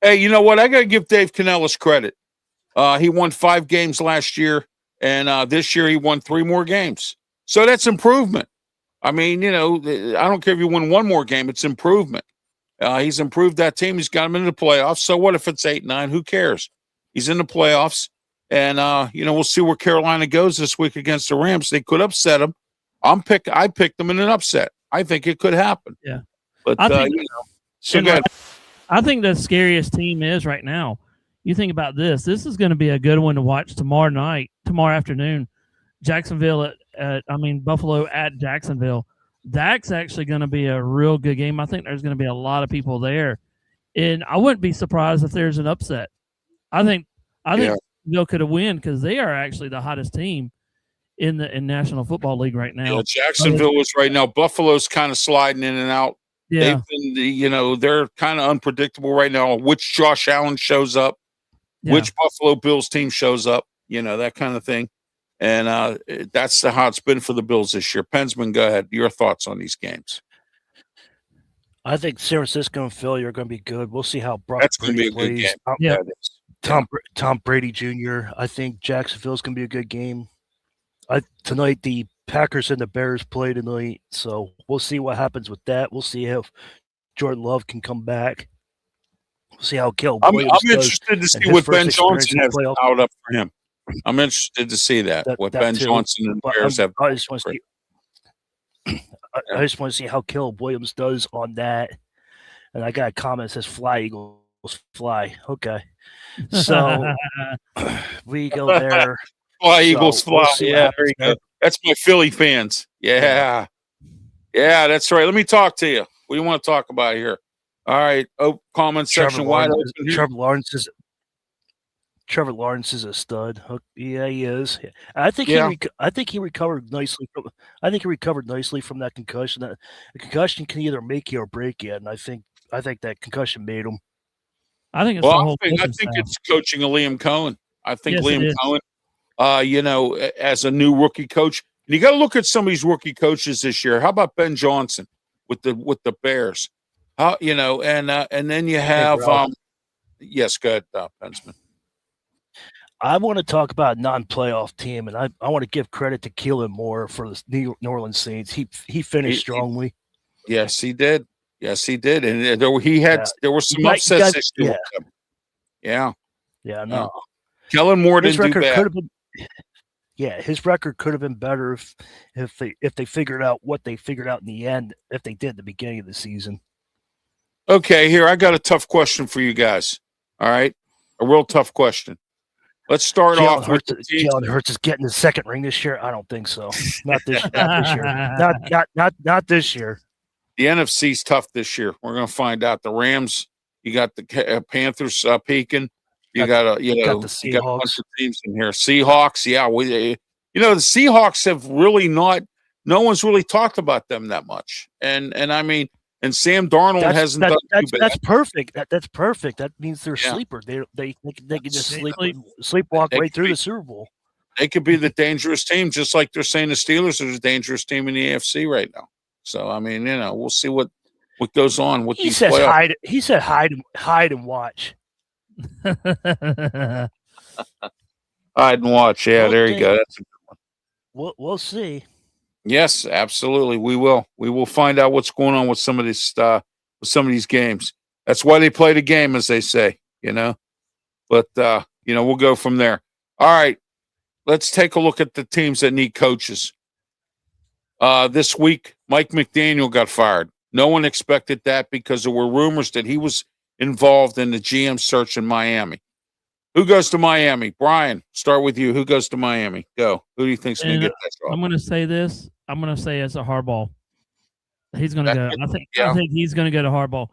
Hey, you know what? I got to give Dave Canellis credit. He won 5 games last year, and this year he won 3 more games. So that's improvement. I mean, I don't care if you win 1 more game; it's improvement. He's improved that team. He's got them into the playoffs. So what if it's 8-9? Who cares? He's in the playoffs, and we'll see where Carolina goes this week against the Rams. They could upset them. I picked them in an upset. I think it could happen. Yeah, but I think the scariest team is right now. You think about this. This is going to be a good one to watch tomorrow afternoon. Buffalo at Jacksonville. That's actually going to be a real good game. I think there's going to be a lot of people there, and I wouldn't be surprised if there's an upset. I think Jacksonville could have win because they are actually the hottest team in National Football League right now. Yeah, Jacksonville is right now. Buffalo's kind of sliding in and out. Yeah. They've been, they're kind of unpredictable right now. Which Josh Allen shows up, which Buffalo Bills team shows up, that kind of thing. And that's how it's been for the Bills this year. Pensman, go ahead. Your thoughts on these games? I think San Francisco and Philly are going to be good. We'll see how Brock That's going to be a plays. good game. Tom Brady Jr. I think Jacksonville's going to be a good game. Tonight, the Packers and the Bears play tonight, so we'll see what happens with that. We'll see if Jordan Love can come back. We'll see how Caleb Williams I'm interested to see what Ben Johnson has out up for him. I'm interested to see what Ben Johnson and the Bears have. I just want to see how Caleb Williams does on that. And I got a comment that says "Fly Eagles, fly." Okay, so we go there. Fly, So, Eagles, fly. we'll see what Yeah, happens there you there. go. That's my Philly fans. Yeah. Yeah, that's right. Let me talk to you. What do you want to talk about here? All right. Oh, comment section wide open here. Trevor Lawrence is a stud. Yeah, he is. I think Yeah. he recovered nicely from. I think he recovered nicely from that concussion. That a concussion can either make you or break you, and I think that concussion made him. I think it's Well, the whole I coaching think staff. it's coaching of Liam Cohen. I think Yes, it Liam is. Cohen, as a new rookie coach, and you got to look at some of these rookie coaches this year. How about Ben Johnson with the Bears? How and then you have yes, go ahead, Pensman. I want to talk about a non-playoff team, and I want to give credit to Keelan Moore for the New Orleans Saints. He finished strongly. Yes, he did. Yes, he did, and there were some upsets this year. Yeah, no. Kellen Moore His didn't do record bad. could have been. Yeah, his record could have been better if they figured out what they figured out in the end. If they did at the beginning of the season. Okay, here I got a tough question for you guys. All right, a real tough question. Let's start off with Jalen Hurts is getting his second ring this year. I don't think so. Not this year. Not this year. The NFC's tough this year. We're going to find out. The Rams, you got the Panthers peaking. You got the Seahawks. You got a bunch of teams in here. Seahawks, yeah. The Seahawks have really not. No one's really talked about them that much. And I mean, and Sam Darnold hasn't done too bad. That's perfect. That's perfect. That means they're sleepers. They can just sleepwalk right through the Super Bowl. They could be the dangerous team, just like they're saying the Steelers are the dangerous team in the AFC right now. So I mean, we'll see what goes on with these playoffs. He said hide and watch. Hide and watch. Yeah, there you go. That's a good one. We'll see. Yes, absolutely. We will. We will find out what's going on with some of these games. That's why they play the game, as they say. But we'll go from there. All right, let's take a look at the teams that need coaches. This week, Mike McDaniel got fired. No one expected that because there were rumors that he was involved in the GM search in Miami. Who goes to Miami? Brian, start with you. Who goes to Miami? Go. Who do you think's going to get that job? I'm going to say this. I'm going to say it's a Harbaugh. He's going to go. I think he's going to go to Harbaugh.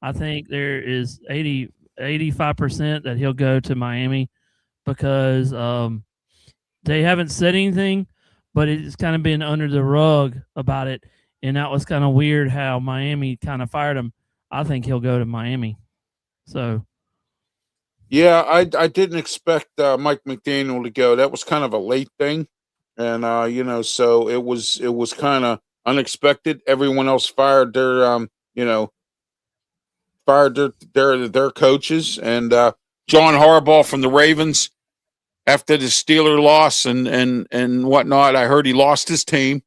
I think there is 85% that he'll go to Miami because they haven't said anything, but it's kind of been under the rug about it. And that was kind of weird how Miami kind of fired him. I think he'll go to Miami. So. Yeah, I didn't expect Mike McDaniel to go. That was kind of a late thing. And, so it was kind of unexpected. Everyone else fired their, their coaches. And John Harbaugh from the Ravens, after the Steeler loss and whatnot, I heard he lost his team.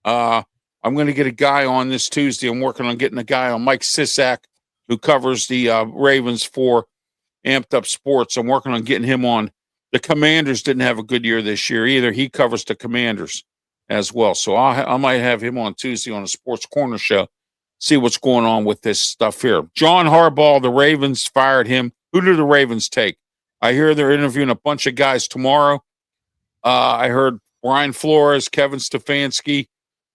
I'm going to get a guy on this Tuesday. I'm working on getting a guy on, Mike Sisak, who covers the Ravens for Amped Up Sports. I'm working on getting him on. The Commanders didn't have a good year this year either. He covers the Commanders as well. So I might have him on Tuesday on a Sports Corner show, see what's going on with this stuff here. John Harbaugh, the Ravens fired him. Who do the Ravens take? I hear they're interviewing a bunch of guys tomorrow. I heard Brian Flores, Kevin Stefanski.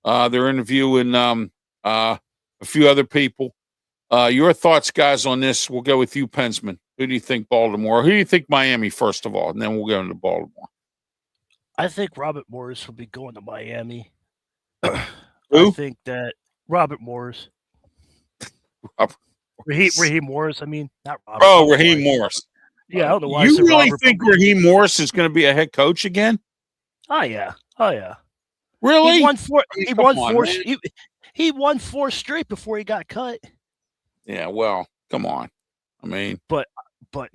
They're interviewing a few other people. Your thoughts, guys, on this? We'll go with you, Pensman. Who do you think Baltimore? Who do you think Miami, first of all? And then we'll go into Baltimore. I think Robert Morris will be going to Miami. Who? I think that Robert Morris. Raheem Morris. I mean, not Robert. Oh, Raheem Morris. Yeah, I don't know why. You really think Raheem Morris is going to be a head coach again? Oh yeah. Really? He won four straight before he got cut. Yeah, well, come on. I mean, but I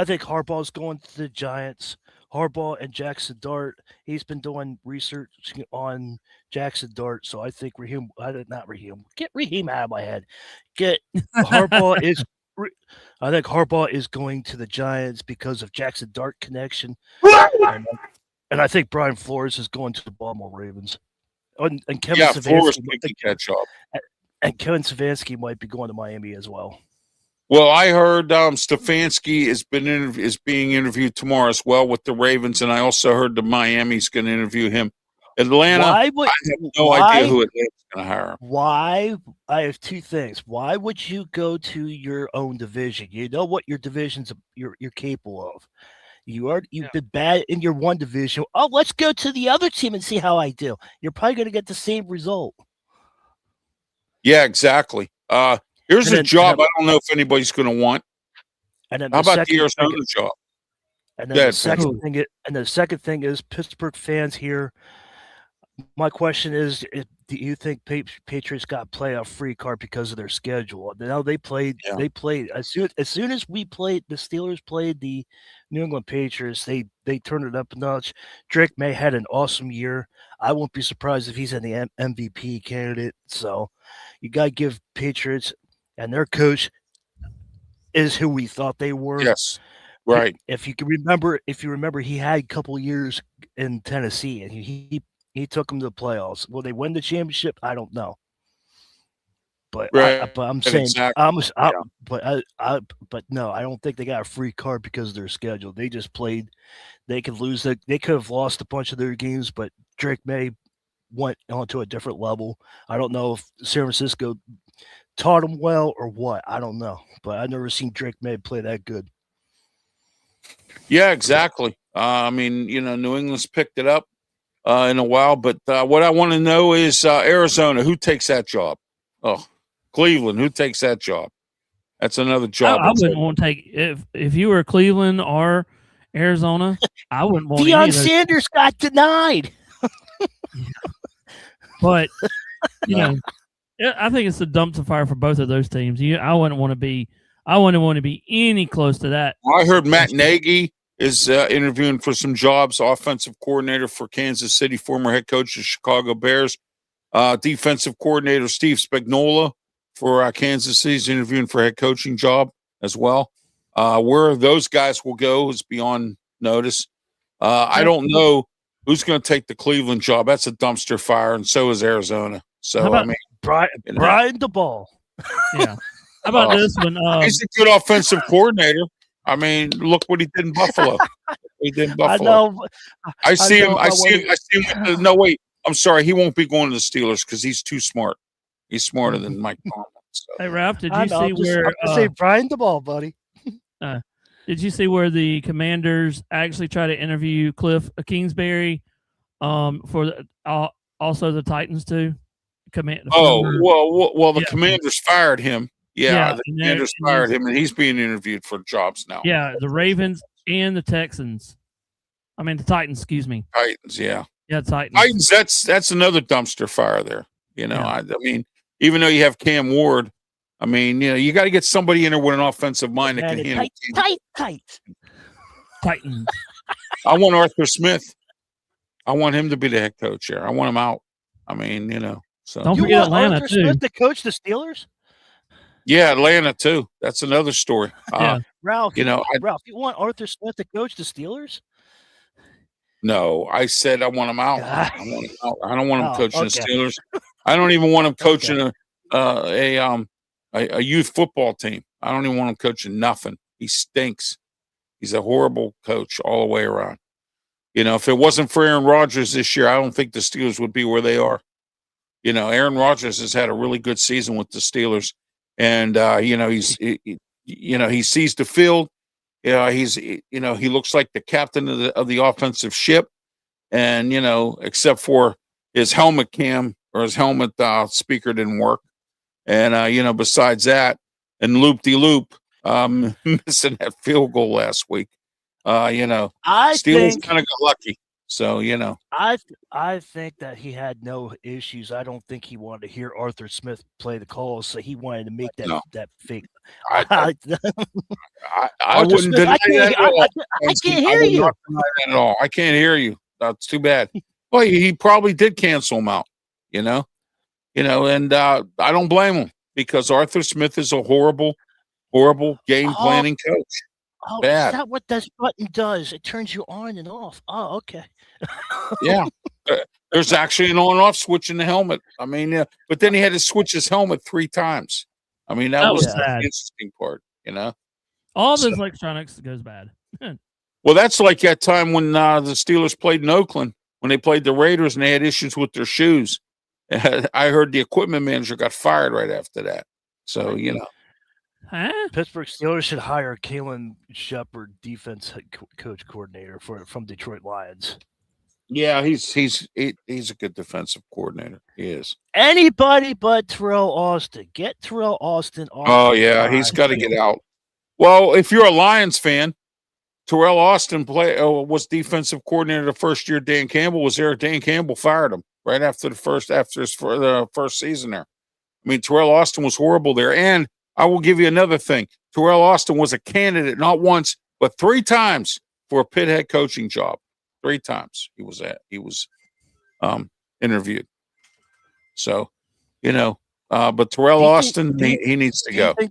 think Harbaugh's going to the Giants. Harbaugh and Jackson Dart. He's been doing research on Jackson Dart, so I think Get Raheem out of my head. Harbaugh is. I think Harbaugh is going to the Giants because of Jackson Dart connection, and I think Brian Flores is going to the Baltimore Ravens. And Kevin Stefanski catch up. And Kevin Stefanski might be going to Miami as well. Well, I heard Stefanski is being interviewed tomorrow as well with the Ravens, and I also heard the Miami's going to interview him. Atlanta, Why would I have no idea who Atlanta's going to hire him. Why? I have two things. Why would you go to your own division? You know what your division's you're capable of. You've been bad in your one division. Oh, let's go to the other team and see how I do. You're probably going to get the same result. Yeah, exactly. Here's a job I don't know if anybody's going to want. And then how about the Arizona job? And then the second thing is Pittsburgh fans here. My question is, do you think Patriots got playoff free card because of their schedule? Now they played. Yeah. They played as soon as we played. The Steelers played the New England Patriots. They turned it up a notch. Drake May had an awesome year. I won't be surprised if he's in the MVP candidate. So you got to give Patriots and their coach is who we thought they were. Yes. Right. If you remember, he had a couple years in Tennessee, and he took them to the playoffs. Will they win the championship? I don't know. But I'm saying, exactly. But no, I don't think they got a free card because of their schedule. They just played. They could lose. They could have lost a bunch of their games, but Drake May went on to a different level. I don't know if San Francisco taught him well or what. I don't know, but I've never seen Drake May play that good. Yeah, exactly. I mean, New England's picked it up in a while, but what I want to know is Arizona, who takes that job? Oh, Cleveland, who takes that job? That's another job. I wouldn't want to take if you were Cleveland or Arizona. I wouldn't want. Deion Sanders got denied. But I think it's a dumpster fire for both of those teams. I wouldn't want to be any close to that. I heard Matt Nagy is interviewing for some jobs, offensive coordinator for Kansas City, former head coach of Chicago Bears, defensive coordinator Steve Spagnuolo for Kansas City is interviewing for head coaching job as well. Where those guys will go is beyond notice. I don't know who's going to take the Cleveland job. That's a dumpster fire, and so is Arizona. So, I mean, Brian DeBall. Yeah. How about this one? He's a good offensive coordinator. I mean, look what he did in Buffalo. I see him. No, wait. I'm sorry. He won't be going to the Steelers because he's too smart. He's smarter than Mike Tomlin. So. Hey, Ralph, did you see where? Say Brian DeBall, buddy. Did you see where the Commanders actually try to interview Cliff Kingsbury for also the Titans too? The Commanders fired him. Yeah, the Commanders fired him, and he's being interviewed for jobs now. Yeah, the Ravens and the Texans. I mean, the Titans. Excuse me. Titans. Yeah. Yeah, Titans. Titans. That's another dumpster fire there. I mean, even though you have Cam Ward, I mean, you got to get somebody in there with an offensive mind that can handle Titans. I want Arthur Smith. I want him to be the head coach here. I want him out. I mean, So don't forget Atlanta Arthur too. Smith to coach the Steelers. Yeah, Atlanta too. That's another story. Yeah. Ralph, Ralph, you want Arthur Smith to coach the Steelers? No, I said I want him out. I want him out. I don't want him coaching the Steelers. I don't even want him coaching a youth football team. I don't even want him coaching nothing. He stinks. He's a horrible coach all the way around. If it wasn't for Aaron Rodgers this year, I don't think the Steelers would be where they are. Aaron Rodgers has had a really good season with the Steelers. And he sees the field. He looks like the captain of the offensive ship. And except for his helmet cam or his helmet speaker didn't work. And besides that, and loop-de-loop, missing that field goal last week. Steelers kind of got lucky. So, I think that he had no issues. I don't think he wanted to hear Arthur Smith play the calls, so he wanted to make that fake. I wouldn't deny that at all. I can't hear you. At all. I can't hear you. That's too bad. Well, he probably did cancel him out, and I don't blame him because Arthur Smith is a horrible game planning coach. Oh, bad. Is that what this button does? It turns you on and off. Oh, okay. Yeah. There's actually an on and off switch in the helmet. I mean, but then he had to switch his helmet 3 times. I mean, that was the interesting part. you know. All So- this electronics goes bad. Well, that's like that time when the Steelers played in Oakland, when they played the Raiders and they had issues with their shoes. I heard the equipment manager got fired right after that. So, you know. Huh? Pittsburgh Steelers should hire Kalen Shepard, defense coach coordinator from Detroit Lions. Yeah, he's a good defensive coordinator. He is. Anybody but Terrell Austin. Get Terrell Austin off. Oh, yeah, he's got to get out. Well, if you're a Lions fan, Terrell Austin was defensive coordinator the first year Dan Campbell was there. Dan Campbell fired him right after the first season there. I mean, Terrell Austin was horrible there. And I will give you another thing. Terrell Austin was a candidate not once, but 3 times for a Pitt head coaching job. 3 times he was interviewed. So, you know, but Terrell Austin, he needs to go. Do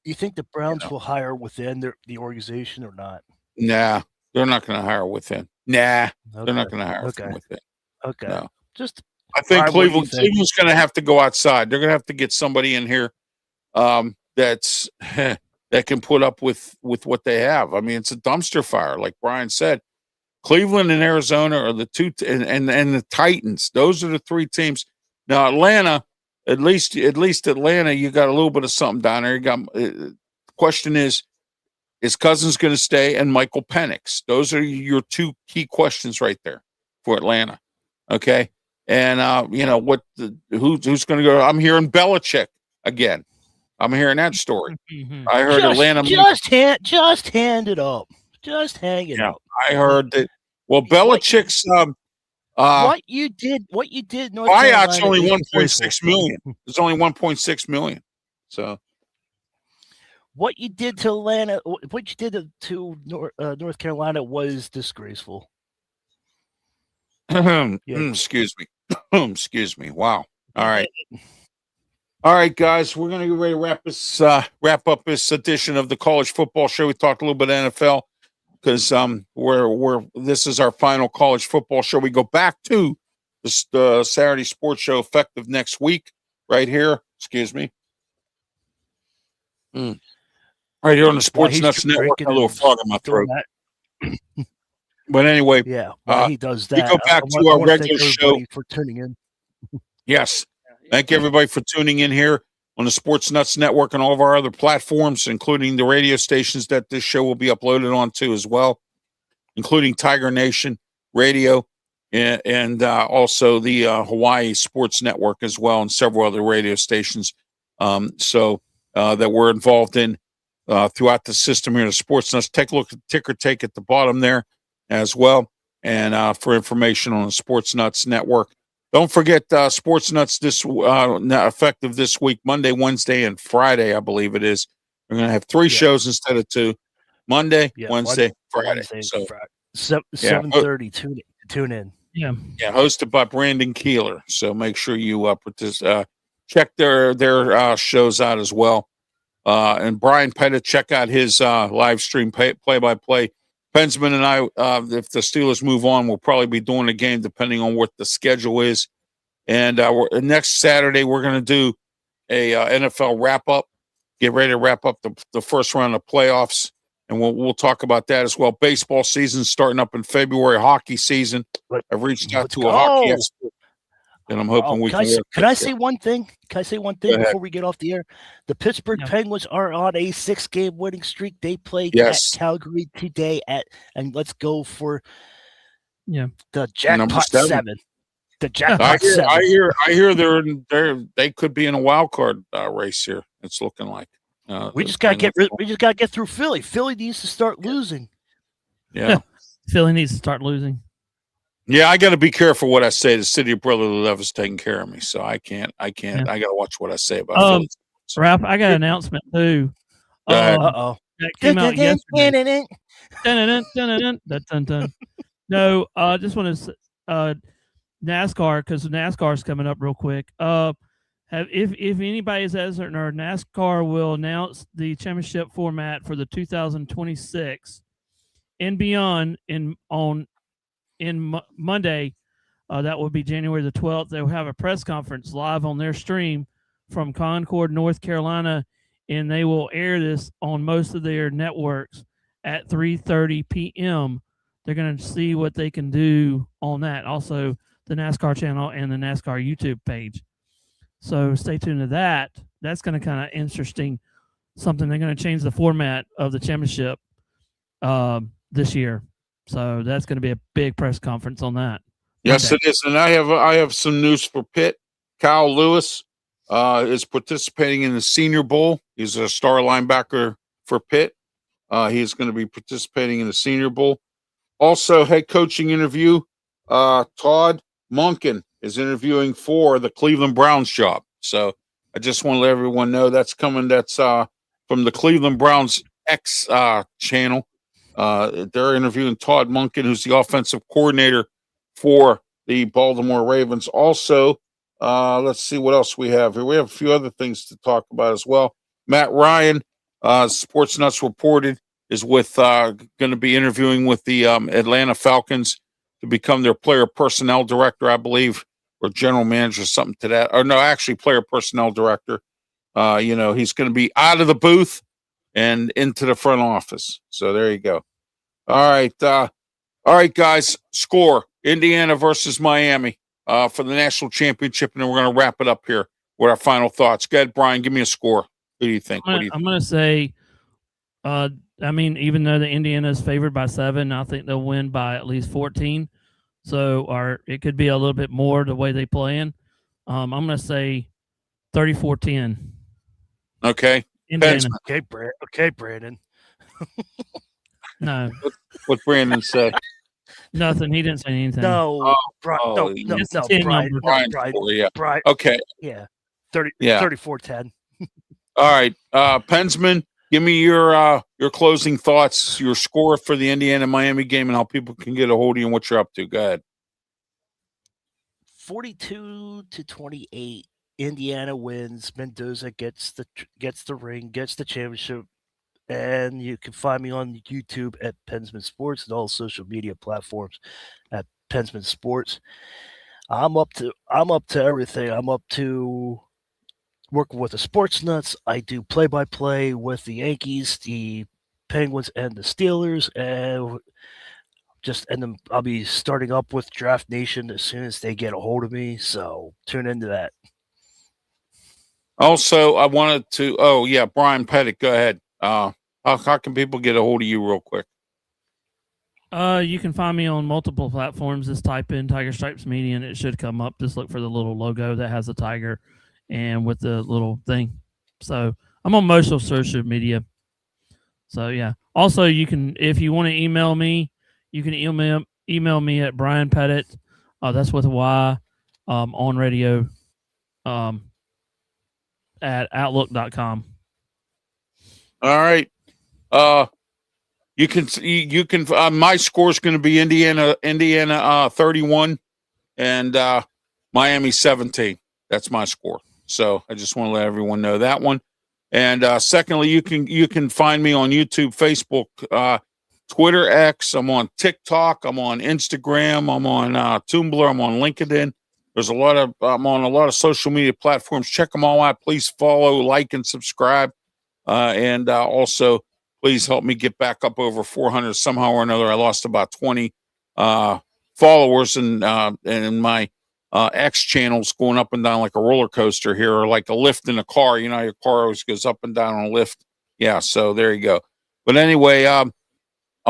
you think the Browns will hire within the organization or not? Nah, they're not going to hire within. Nah, they're not going to hire from within. Okay. No. I think Cleveland's going to have to go outside. They're going to have to get somebody in here that's that can put up with what they have. I mean, it's a dumpster fire, like Brian said. Cleveland and Arizona are the two, and the Titans. Those are the 3 teams. Now Atlanta, at least Atlanta, you got a little bit of something down there. You got. The question is Cousins going to stay and Michael Penix? Those are your 2 key questions right there for Atlanta. Okay, and you know who's going to go? I'm hearing Belichick again. I'm hearing that story. I heard Atlanta. Just hand it up. Just hang it up. I heard that. Well, Belichick's what you did. North buyout's Carolina only 1.6 million. It's only 1.6 million. So what you did to Atlanta, what you did to North Carolina was disgraceful. Excuse me. Excuse me. Wow. All right, guys, we're going to get ready to wrap up this edition of the College Football Show. We talked a little bit of NFL because this is our final college football show. We go back to the Saturday Sports Show effective next week, right here. Excuse me. Right here on the Sports Nuts Network. A little frog in my throat. But anyway, he does that. We go back to our regular show for tuning in. Yes. Thank you, everybody, for tuning in here on the Sports Nuts Network and all of our other platforms, including the radio stations that this show will be uploaded onto as well, including Tiger Nation Radio and also the Hawaii Sports Network as well, and several other radio stations that we're involved in throughout the system here. The Sports Nuts. Take a look at the ticker tape at the bottom there as well, and for information on the Sports Nuts Network. Don't forget Sports Nuts effective this week, Monday, Wednesday, and Friday, I believe it is. We're going to have 3 shows instead of 2. Monday, Wednesday, Friday. So, 7:30. Tune in. Yeah, hosted by Brandon Keeler. So make sure you check their shows out as well. And Brian Pettit, check out his live stream play-by-play. Pensman and I, if the Steelers move on, we'll probably be doing a game depending on what the schedule is. And next Saturday, we're going to do a NFL wrap-up, get ready to wrap up the first round of playoffs, and we'll talk about that as well. Baseball season starting up in February, hockey season. I've reached out to a hockey expert, and I'm hoping we can. Can I say one thing? Before we get off the air? The Pittsburgh Penguins are on a 6-game winning streak. They play at Calgary today and let's go for the jackpot 7. The jackpot 7. I hear they could be in a wild card race here. It's looking like. We just got to get through Philly. Philly needs to start losing. Yeah. Philly needs to start losing. Yeah, I got to be careful what I say. The city of Brotherly Love is taking care of me, so I can't. Yeah. I got to watch what I say about Philly. Ralph, I got an announcement too. Uh-oh. That came out yesterday. No, I just want to NASCAR, because NASCAR is coming up real quick. If anybody's uncertain, or NASCAR will announce the championship format for the 2026 and beyond in Monday. That will be January the 12th. They'll have a press conference live on their stream from Concord, North Carolina, and they will air this on most of their networks at 3:30 p.m. They're going to see what they can do on that. Also, the NASCAR channel and the NASCAR YouTube page. So stay tuned to that. That's going to kind of interesting. Something they're going to change the format of the championship this year. So that's going to be a big press conference on that. Yes, it is. And I have some news for Pitt. Kyle Lewis is participating in the Senior Bowl. He's a star linebacker for Pitt. He is going to be participating in the Senior Bowl. Also, head coaching interview. Todd Monken is interviewing for the Cleveland Browns job. So I just want to let everyone know that's coming. That's from the Cleveland Browns X channel. They're interviewing Todd Monken, who's the offensive coordinator for the Baltimore Ravens. Also, let's see what else we have here. We have a few other things to talk about as well. Matt Ryan, Sports Nuts reported, is with going to be interviewing with the Atlanta Falcons to become their player personnel director, I believe, or general manager, something to that. Or no, actually player personnel director. He's going to be out of the booth and into the front office. So there you go. All right, guys. Score: Indiana versus Miami for the national championship, and then we're going to wrap it up here with our final thoughts. Go ahead, Brian. Give me a score. Who do you think? I'm going to say, even though the Indiana is favored by 7, I think they'll win by at least 14. So, it could be a little bit more the way they play in. I'm going to say 34-10. Okay. Indiana. Okay, Brandon. No. What Brandon say? Nothing. He didn't say anything. No, Brian. No, Brian. Yeah. Brian. Okay. Yeah. 30. Yeah. 34-10. All right, Pensman, give me your closing thoughts, your score for the Indiana-Miami game, and how people can get a hold of you and what you're up to. Go ahead. 42-28. Indiana wins. Mendoza gets the ring, gets the championship, and you can find me on YouTube at Pensman Sports and all social media platforms at Pensman Sports. I'm up to everything. I'm up to working with the Sports Nuts. I do play-by-play with the Yankees, the Penguins, and the Steelers, and then I'll be starting up with Draft Nation as soon as they get a hold of me. So tune into that. Also, I wanted to. Oh yeah, Brian Pettit, go ahead. How can people get a hold of you real quick? You can find me on multiple platforms. Just type in Tiger Stripes Media and it should come up. Just look for the little logo that has a tiger and with the little thing. So I'm on most of social media. So yeah. Also, you can, if you want to email me, you can email me at Brian Pettit. That's with a Y, on radio, at outlook.com. All right. You can. My score is going to be Indiana 31 and Miami 17. That's my score. So I just want to let everyone know that one. And secondly, you can find me on YouTube, Facebook, Twitter, X. I'm on TikTok. I'm on Instagram. I'm on Tumblr. I'm on LinkedIn. I'm on a lot of social media platforms. Check them all out. Please follow, like, and subscribe. And also, please help me get back up over 400 somehow or another. I lost about 20 followers, and my X channel's going up and down like a roller coaster here, or like a lift in a car. You know, your car always goes up and down on a lift. Yeah, so there you go. But anyway, I'm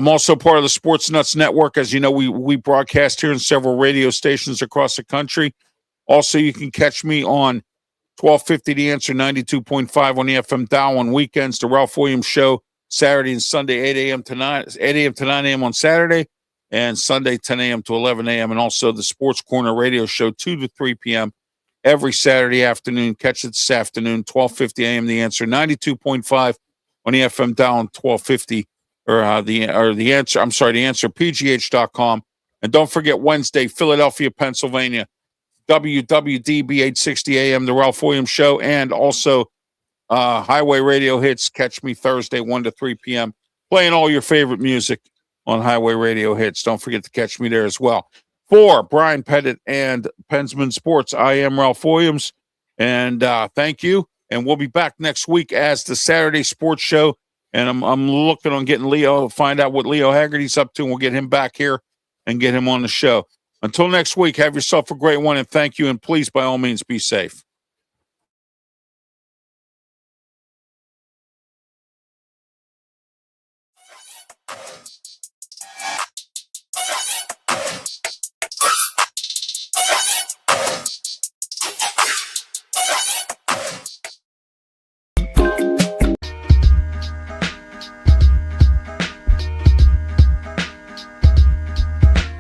also part of the Sports Nuts Network. As you know, we broadcast here in several radio stations across the country. Also, you can catch me on 1250 The Answer, 92.5 on the FM dial on weekends. The Ralph Williams Show, Saturday and Sunday, 8 a.m. to 9 a.m. on Saturday, and Sunday, 10 a.m. to 11 a.m. And also the Sports Corner Radio Show, 2 to 3 p.m. every Saturday afternoon. Catch it this afternoon, 1250 a.m. The Answer, 92.5 on the FM dial on 1250, the Answer, PGH.com. And don't forget Wednesday, Philadelphia, Pennsylvania, WWDB 860 AM, the Ralph Williams Show, and also Highway Radio Hits. Catch me Thursday, 1 to 3 p.m., playing all your favorite music on Highway Radio Hits. Don't forget to catch me there as well. For Brian Pettit and Pensman Sports, I am Ralph Williams, and thank you. And we'll be back next week as the Saturday Sports Show. And I'm looking on getting Leo, find out what Leo Haggerty's up to, and we'll get him back here and get him on the show. Until next week, have yourself a great one, and thank you. And please, by all means, be safe.